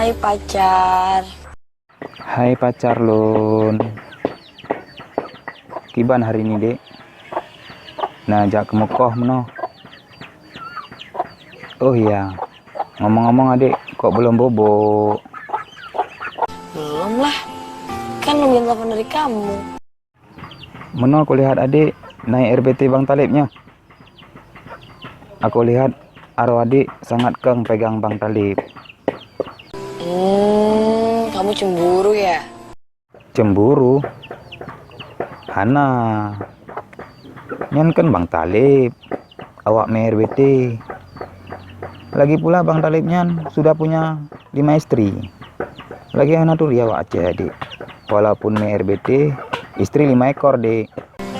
Hai pacar. Hai pacar Lun. Kiban hari ini dek? Nah ajak ke Mekoh meno. Oh iya, ngomong-ngomong adik, kok belum bobo? Belum lah. Kan nungguin telepon dari kamu. Meno aku lihat adik naik RBT Bang Talibnya. Aku lihat arwah adik sangat keng pegang Bang Talib. Kamu cemburu ya? Cemburu? Hana. Nyan kan Bang Talib, awak main RBT. Lagi pula Bang Talib nyan sudah punya 5 istri. Lagi Hana tuh awak aja adik. Walaupun main RBT, istri 5 ekor dek.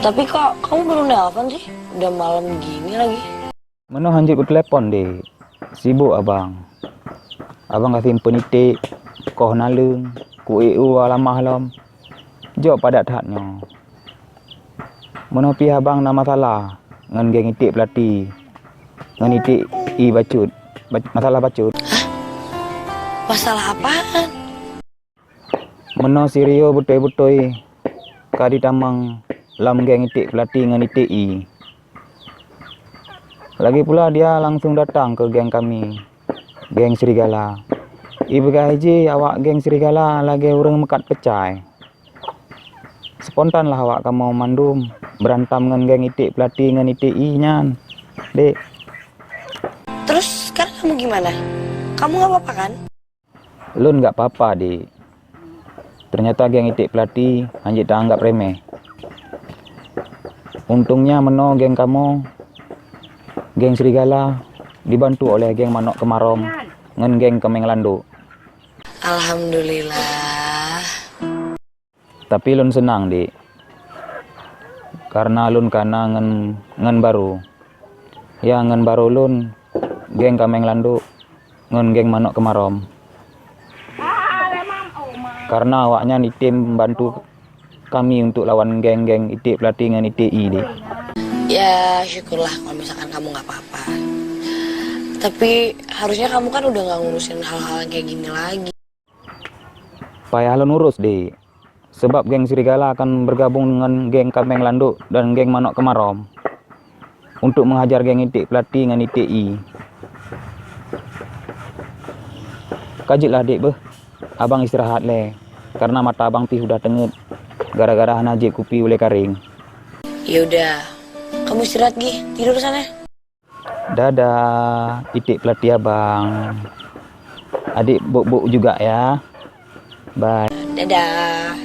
Tapi kok kamu belum nelpon sih? Udah malam gini lagi. Meno hanjut ke telepon dek. Sibuk abang. Abang kasih peniti, koh nalung, ku EU alamah alam. Jawab padat hatnya. Meno pi abang nama salah ngan geng itik pelati. Ngan itik i bacut. Masalah bacut. Hah? Masalah apaan? Meno sirio butoi-butoi. Kadi tamang lam geng itik pelati ngan itik i. Lagi pula dia langsung datang ke geng kami. Geng Serigala. Ibu haji awak geng Serigala lagi urang mekat pecai. Spontan lah awak kamu mandum berantam dengan geng itik pelati dengan itik i nyan. Dek. Terus sekarang kamu gimana? Kamu gak apa-apa kan? Lun gak apa-apa dek. Ternyata geng itik pelati anjir tak anggap remeh. Untungnya meno geng kamu, geng Serigala dibantu oleh geng Manok Kemarom ngen geng Kemeng Lando. Alhamdulillah. Tapi Lun senang dek. Karena Lun kana ngen baru. Ya ngen baru Lun geng Kemeng Lando ngen geng Manok Kemarom. Karena awaknya di tim bantu kami untuk lawan geng-geng itik pelati dengan itik i dek. Ya syukurlah kalau misalkan kamu gak apa-apa. Tapi harusnya kamu kan udah gak ngurusin hal-hal kayak gini lagi. Payah Lun urus dek. Sebab geng Serigala akan bergabung dengan geng Kemeng Lando dan geng Manok Kemarom untuk menghajar geng itik pelati dengan itik i. Kajitlah dek beh. Abang istirahat le. Karena mata abang pi sudah tenget gara-gara najik kupi oleh karing. Ya udah, kamu istirahat Gi, tidur sana. Dadah, itik pelati abang. Adik buk-buk juga ya. Bye. Dadah.